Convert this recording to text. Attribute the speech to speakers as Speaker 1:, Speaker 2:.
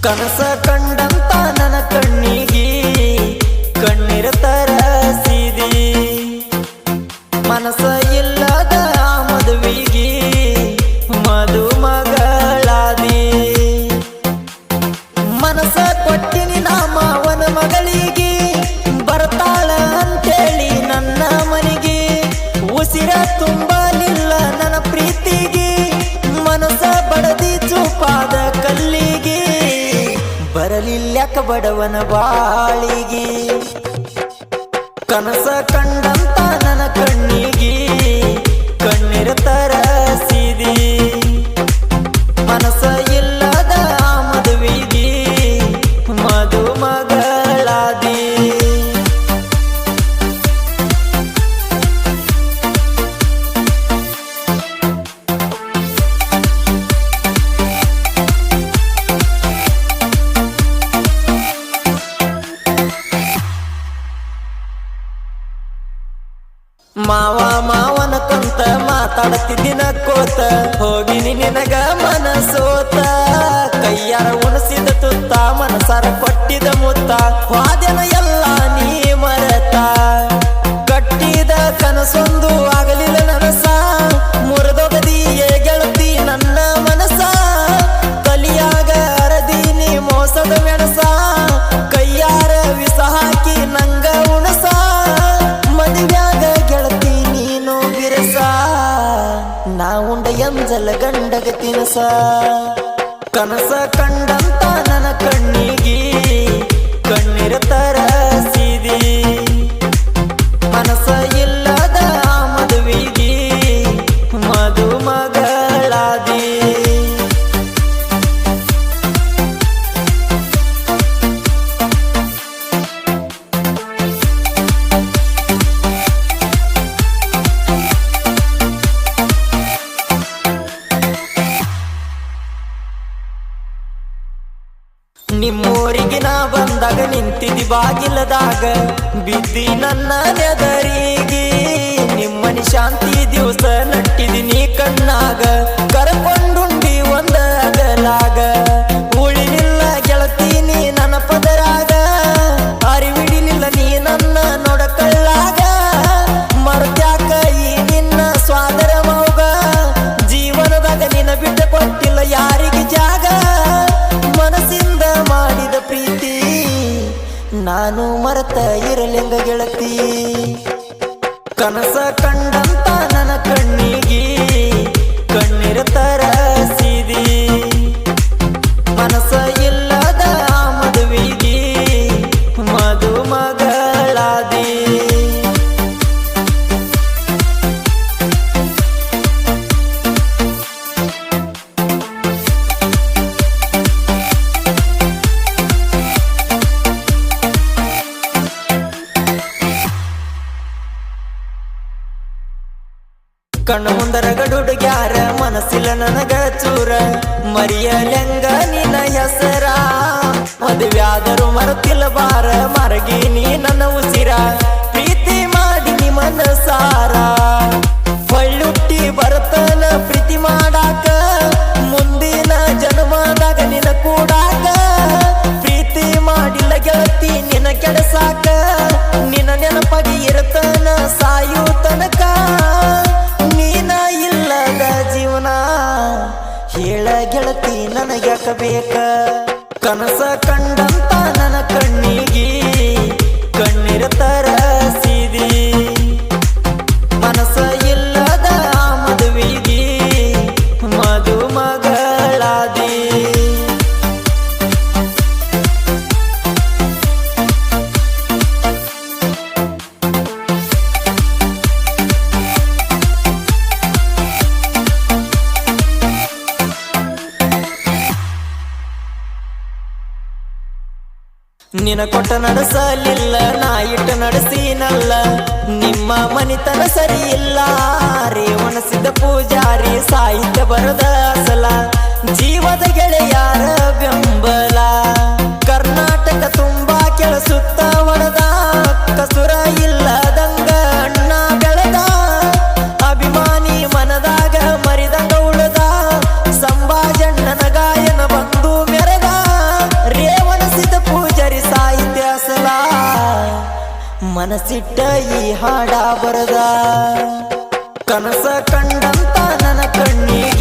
Speaker 1: ಕನಸ ಕಂಡಂತ ನನ್ನ ಕಣ್ಣಿಗೆ ಕಣ್ಣೀರ ತರಸಿದಿ, ಮನಸ ಇಲ್ಲದ ಮದುವಿಗೆ ಮದುಮಗಳಾದಿ. ಮನಸ ಕೊಟ್ಟಿನಿ ನಾ ಮಾವನ ಮಗಳಿಗೆ, ಬರ್ತಾಳ ಅಂತೇಳಿ ನನ್ನ ಮನೆಗೆ. ಉಸಿರ ತುಂಬಲಿಲ್ಲ ನನ್ನ ಪ್ರೀತಿಗೆ, ಮನಸ ಬಡದಿ ಚೂಪಾದ ಕಲ್ಲಿಗೆ. ಬರಲಿಲ್ಲಕ ಬಡವನ ಬಾಳಿಗೆ. ಕನಸ ಕಂಡಂತ ನನ್ನ ಕಣ್ಣಿಗೆ ಕಣ್ಣೀರ ತರಸಿದಿ, ಮನಸ ಇಲ್ಲದ ಮದುವಿಗೆ ಮದುಮಗಳಾದಿ. ಮಾವ ಮಾವನ ಕುಂತ ಮಾತಾಡ್ತಿದ್ದಿನ ಕೋತ, ಹೋಗಿನಿ ನಿನಗ ಮನಸೋತ. ಕೈಯಾರ ಉಣಸಿದ ತುತ್ತ, ಮನಸಾರ ಕೊಟ್ಟಿದ ಮುತ್ತ, ವಾದ್ಯನ ಎಲ್ಲ ನೀ ಮರೆತ. ಕಟ್ಟಿದ ಕನಸೊಂದು ಆಗಲಿಲ್ಲ ನನಸ, ಮುರಿದೊಗದಿಯೇ ಗೆಳತಿ ನನ್ನ ಮನಸ. ಕಲಿಯಾಗ ಅರದೀನಿ ಮೋಸದ ಮೆಣಸ, ಕೈಯಾರ ವಿಷ ಹಾಕಿ ನಂಗ ಉಣಸ. ಮದುವ್ಯಾಗ ಗೆಳತಿ ನೀನು ಬಿರಸ, ನಾ ಉಂಡ ಎಂಜಲ ಗಂಡಗ ತಿನಸ. ಕನಸ ಕಂಡಂತ ನನ್ನ ಕಣ್ಣಿಗೆ ಕಣ್ಣೀರ ತರಸಿದಿ, ಮನಸ ಇಲ್ಲದ ಮದುವಿಗೆ ಮದುಮಗಳಾದಿ. ನಿಮ್ಮೂರಿಗೆ ನಾ ಬಂದಾಗ ನಿಂತಿದ್ದಿ ಬಾಗಿಲದಾಗ, ಬಿದ್ದಿ ನನ್ನ ನೆದರಿಗೆ. ನಿಮ್ಮನಿ ಶಾಂತಿ ದಿವಸ ನಟ್ಟಿದಿನಿ ಕಣ್ಣಾಗ, ಕರ್ಕೊಂಡುಂಡಿ ಒಂದ ಅಗಲಾಗ. ಉಳಿಲಿಲ್ಲ ಗೆಳತೀನಿ ನನ್ನ ಪದರಾಗ, ಅರಿವಿಡಿಲಿಲ್ಲ ನೀ ನನ್ನ ನೋಡಕಳ್ಳಾಗ. ಮರ್ತ್ಯಾಕ ಈ ನಿನ್ನ ಸ್ವಾದರ ಮೌಗ, ಜೀವನದಾಗ ನಿನ್ನ ಬಿಟ್ಟ ಕೊಟ್ಟಿಲ್ಲ ಯಾರಿಗೆ ಜಾಗ. ಮನಸ್ಸಿಂದ ಮಾಡಿದ ಪ್ರೀತಿ ನಾನು ಮರೆತ ಇರಲಿಂಗ ಗೆಳತಿ. ಕನಸ ಕಂಡಂತ ನನ್ನ ಕಣ್ಣಿಗೆ ಕಣ್ಣೀರ ತರಸಿದಿ, ಮನಸ ಇಲ್ಲದ ಮದುವಿಗೆ ಮದುಮಗಳಾದಿ. ಕಣ್ಣು ಮುಂದರಗಡುಡ್ಗ್ಯಾರ ಮನಸ್ಸಿಲ್ಲ ನನಗ ಚೂರ, ಮರಿಯಲೆಂಗ ನಿನ್ನ ಹೆಸರ. ಮದುವ್ಯಾದರೂ ಮರತಿಲ್ಲ ಬಾರ, ಮರಗಿನಿ ನನ್ನ ಉಸಿರ. ಪ್ರೀತಿ ಮಾಡಿನಿ ಮನಸಾರ, ಹೊಳ್ಳುಟ್ಟಿ ಬರ್ತನ ಪ್ರೀತಿ ಮಾಡಾಕ. ಮುಂದಿನ ಜನ್ಮದಾಗ ನಿನ್ನ ಕೂಡಾಕ, ಪ್ರೀತಿ ಮಾಡಿಲ್ಲ ಗೆಳತಿ ನಿನ್ನ ಕೆಡಸಾಕ. ನಿನ್ನ ನೆನಪಾಗಿ ಇರತನ ಸಾಯು ತನಕ, ನೀನ ಇಲ್ಲದ ಜೀವನ ಹೇಳ ಗೆಳತಿ ನನಗ್ಯಾಕ ಬೇಕ. ಕನಸ ಕಂಡಂತ ನನ್ನ ಕಣ್ಣಿಗೆ ಕಣ್ಣೀರ ತರಸಿದಿ, ಮನಸ ಇಲ್ಲದ ಮದುವಿಗೆ ಮದುಮಗಳಾದಿ. ನಿನ ಕೊಟ್ಟ ನಡೆಸಲಿಲ್ಲ ನಾ ಇಟ್ಟ ನಡೆಸೀನಲ್ಲ ನಿಮ್ಮ ಮನಿತನ ಸರಿ ಇಲ್ಲ ರೇವಣಸಿದ್ದ ಪೂಜಾರಿ ಸಾಹಿತ್ಯ ಬರದ ಅಸಲ ಜೀವದ ಗೆಳೆಯಾರ ಬೆಂಬಲ ಕರ್ನಾಟಕ ತುಂಬಾ ಕೆಲಸುತ್ತ ಹೊಡೆದ ಕಸುರ ಇಲ್ಲದಂಗ ಅಣ್ಣ ಬೆಳೆದ ಅಭಿಮಾನಿ ಮನದಾಗ ಮರಿದಂಗ ಉಳದ ಸಂಭಾಜಣ್ಣನ ಗಾಯನ ಬಂದು ಮೆರೆದ ರೇವಣಸಿದ್ದ ಪೂಜಾರಿ ಸಾಹಿತ್ಯ ಅಸಲ ಮನಸ್ಸಿಟ್ಟ ಈ ಹಾಡ ಬರದ ಕನಸ ಕಂಡಂತ ನನ್ನ ಕಣ್ಣಿಗೆ